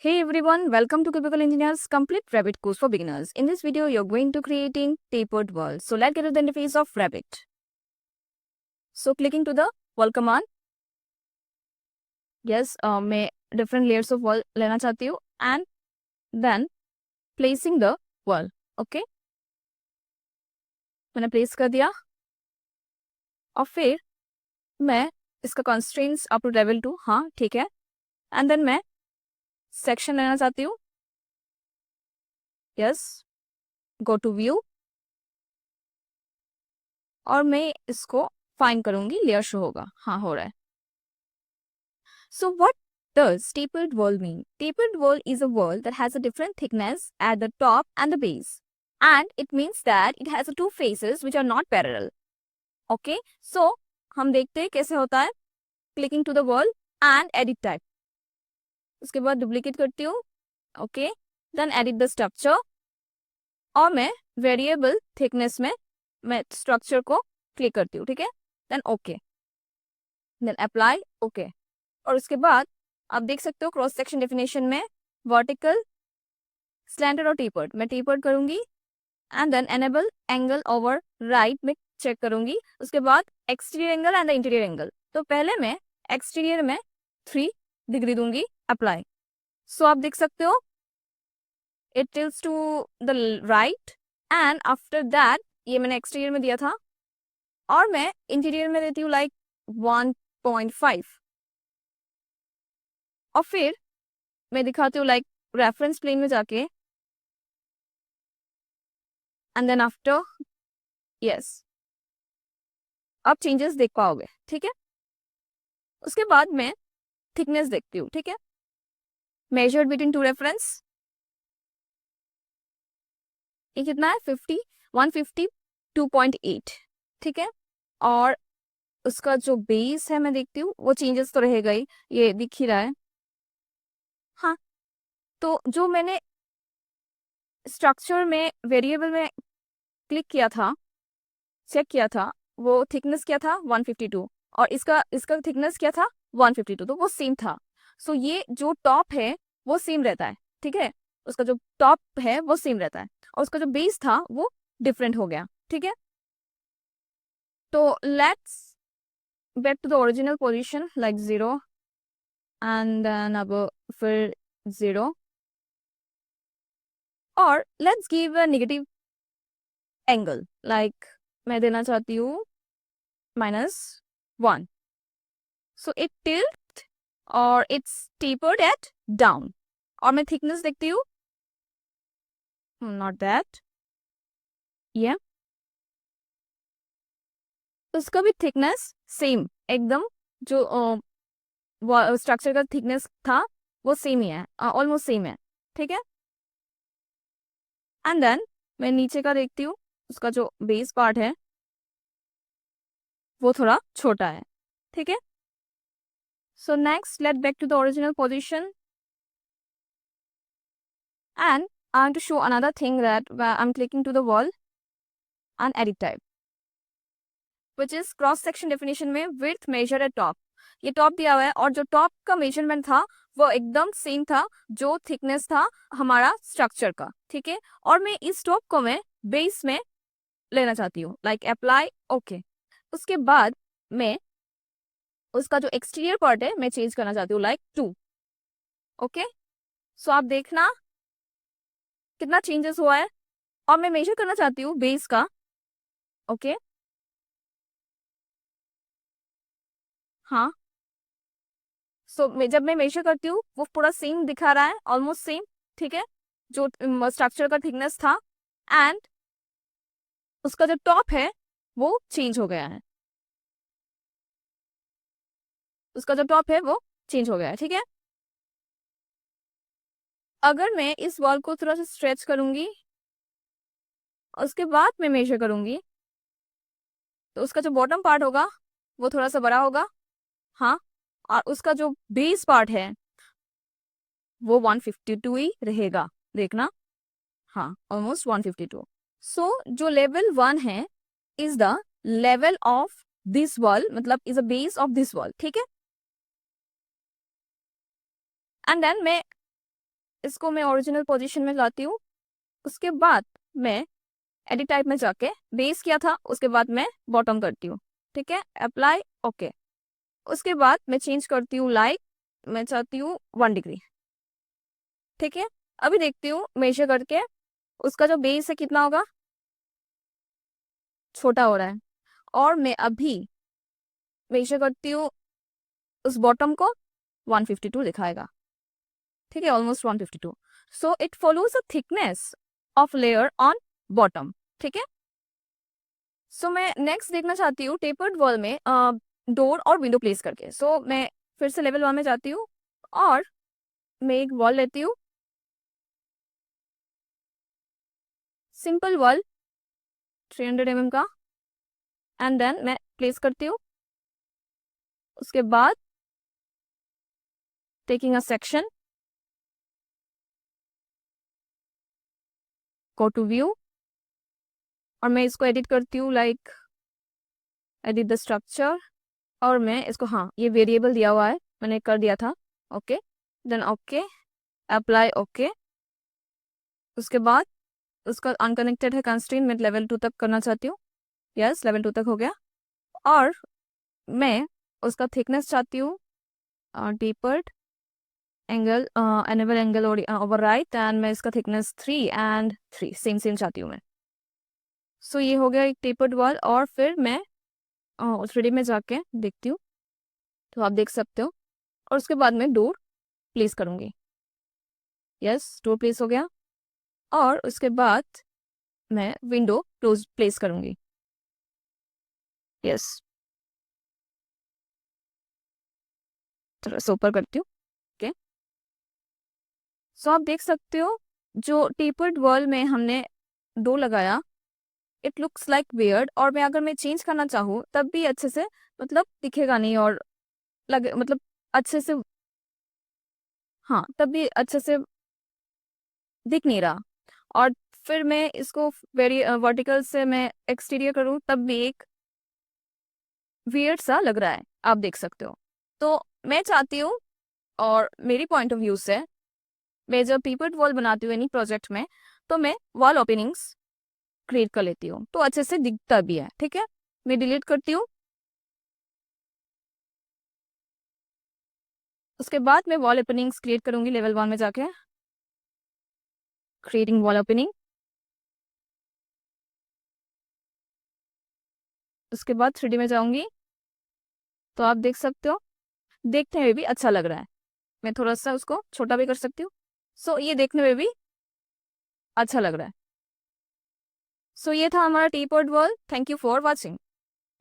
Hey everyone, welcome to Cubicle Engineers Complete Rabbit course for beginners. In this video, you're going to creating tapered wall. So let's get to the interface of Rabbit. So clicking to the wall command. Yes, मैं different layers of wall लेना चाहती हूँ and then placing the wall. Okay, मैंने place कर दिया और फिर मैं इसका constraints up to level 2 हाँ ठीक है and then मैं section लेना चाहती हूँ. Yes, go to view और मैं इसको फाइंड करूंगी लेयर शो होगा. हाँ हो रहा है. So what does tapered wall mean? Tapered wall is a wall that has a different thickness at the top and the base. And it means that it has two faces which are not parallel. Okay, so हम देखते हैं कैसे होता है. Clicking to the wall and edit type. उसके बाद duplicate करती हूँ. Okay, then edit the structure. और मैं variable thickness में मैं structure को click करती हूँ. ठीक है, then okay, then apply okay. और उसके बाद आप देख सकते हो क्रॉस सेक्शन डेफिनेशन में वर्टिकल, स्लैंटेड और टेपर्ड. मैं टेपर्ड करूंगी and then enable angle over right में चेक करूंगी. उसके बाद exterior angle and the interior angle. तो पहले मैं एक्सटीरियर में 3 डिग्री दूंगी, अप्लाई. सो आप देख सकते हो it tilts to the right and after that ये मैंने एक्सटीरियर में दिया था और मैं इंटीरियर में देती हूँ लाइक 1.5 और फिर मैं दिखाती हूँ लाइक रेफरेंस प्लेन में जाके एंड देन आफ्टर यस आप चेंजेस देख पाओगे. ठीक है, उसके बाद मैं थिकनेस देखती हूँ. ठीक है, मेजर्ड बिटवीन टू रेफरेंस ये कितना है 152.8. ठीक है, और उसका जो बेस है मैं देखती हूँ वो चेंजेस तो रहेगा ही, ये दिख ही रहा है. हाँ, तो जो मैंने स्ट्रक्चर में वेरिएबल में क्लिक किया था, चेक किया था, वो थिकनेस क्या था 152 और इसका थिकनेस क्या था 152, तो वो सेम था. सो ये जो टॉप है वो सेम रहता है. ठीक है, उसका जो टॉप है वो सेम रहता है और उसका जो बेस था वो डिफरेंट हो गया. ठीक है, तो let's back to the original position like 0 and then अब फिर 0 और let's give a negative angle like मैं देना चाहती हूँ -1. सो इट टिल्ट और इट्स टेपर्ड एट डाउन. और मैं थिकनेस देखती हूँ नॉट दैट ये उसका भी थिकनेस सेम एकदम, जो स्ट्रक्चर का थिकनेस था वो सेम ही है, ऑलमोस्ट सेम है. ठीक है, एंड देन मैं नीचे का देखती हूँ, उसका जो बेस पार्ट है वो थोड़ा छोटा है. ठीक है, so next let back to the original position and I want to show another thing that I'm clicking to the wall and edit type, which is cross section definition में width measure at top. ये top दिया हुआ है और जो top का measurement था वो एकदम सेम था जो थिकनेस था हमारा स्ट्रक्चर का. ठीक है, और मैं इस टॉप को मैं बेस में लेना चाहती हूँ लाइक अप्लाई ओके. उसके बाद मैं उसका जो एक्सटीरियर पार्ट है मैं चेंज करना चाहती हूँ लाइक 2. ओके, सो आप देखना कितना चेंजेस हुआ है और मैं मेजर करना चाहती हूँ बेस का. ओके, हाँ, सो जब मैं मेजर करती हूँ वो पूरा सेम दिखा रहा है, ऑलमोस्ट सेम. ठीक है, जो स्ट्रक्चर का थिकनेस था एंड उसका जो टॉप है वो चेंज हो गया है. उसका जो टॉप है वो चेंज हो गया है. ठीक है, अगर मैं इस वॉल को थोड़ा सा स्ट्रेच करूंगी उसके बाद मैं मेजर करूंगी तो उसका जो बॉटम पार्ट होगा वो थोड़ा सा बड़ा होगा. हाँ, और उसका जो बेस पार्ट है वो 152 ही रहेगा, देखना. हाँ, ऑलमोस्ट 152. सो जो लेवल 1 है is the level of this wall, मतलब is a base of this wall. ठीक है, एंड देन मैं इसको मैं ओरिजिनल पोजीशन में लाती हूँ। उसके बाद मैं एडिट टाइप में जाके बेस किया था, उसके बाद मैं बॉटम करती हूँ। ठीक है, अप्लाई, ओके। उसके बाद मैं चेंज करती हूँ लाइट, मैं चाहती हूँ 1 डिग्री। ठीक है, अभी देखती हूँ मेजर करके उसका जो बेस है कितना होगा, छोटा हो रहा है। और मैं अभी मेजर करती हूँ उस बॉटम को, 152 दिखाएगा। ठीक है, almost 152। So it follows a thickness of layer on bottom. ठीक है, सो मैं नेक्स्ट देखना चाहती हूँ टेपर्ड वॉल में डोर और विंडो प्लेस करके। सो मैं फिर से लेवल 1 में जाती हूँ और मैं एक वॉल लेती हूँ, सिंपल वॉल 300 mm का, एंड देन मैं प्लेस करती हूँ। उसके बाद taking a section, go to view, और मैं इसको एडिट करती हूँ, लाइक एडिट द स्ट्रक्चर। और मैं इसको, हाँ ये वेरिएबल दिया हुआ है, मैंने कर दिया था, okay. Then okay, apply, okay. उसके बाद उसका अनकनेक्टेड है कंस्ट्रेंट, मैं लेवल 2 तक करना चाहती हूँ। यस, लेवल 2 तक हो गया। और मैं उसका थिकनेस चाहती हूँ tapered angle, enable angle over right, and मैं इसका थिकनेस 3 and 3 सेम सेम चाहती हूँ मैं। सो ये हो गया एक टेपर्ड वॉल। और फिर मैं 3D में जाके देखती हूँ, तो आप देख सकते हो। और उसके बाद मैं डोर प्लेस करूँगी। यस, डोर प्लेस हो गया। और उसके बाद मैं विंडो क्लोज प्लेस करूँगी। यस, थोड़ा सा ऊपर करती हूँ, ओके। सो आप देख सकते हो जो टेपर्ड वॉल में हमने डो लगाया, इट लुक्स लाइक वियर्ड। और मैं अगर मैं चेंज करना चाहूँ तब भी अच्छे से मतलब दिखेगा नहीं, और लगे मतलब अच्छे से, हाँ तब भी अच्छे से दिख नहीं रहा। और फिर मैं इसको वेरी वर्टिकल से मैं एक्सटीरियर करूँ तब भी एक वियर्ड सा लग रहा है, आप देख सकते हो। तो मैं चाहती हूँ, और मेरी पॉइंट ऑफ व्यू से, मैं जब टेपर्ड वॉल बनाती हूँ एनी प्रोजेक्ट में, तो मैं वॉल ओपनिंग्स क्रिएट कर लेती हूँ, तो अच्छे से दिखता भी है। ठीक है, मैं डिलीट करती हूँ। उसके बाद मैं वॉल ओपनिंग्स क्रिएट करूंगी लेवल 1 में जाके, क्रिएटिंग वॉल ओपनिंग। उसके बाद 3D में जाऊंगी, तो आप देख सकते हो देखने में भी अच्छा लग रहा है। मैं थोड़ा सा उसको छोटा भी कर सकती हूँ। सो ये देखने में भी अच्छा लग रहा है। सो ये था हमारा tapered wall. Thank you for watching.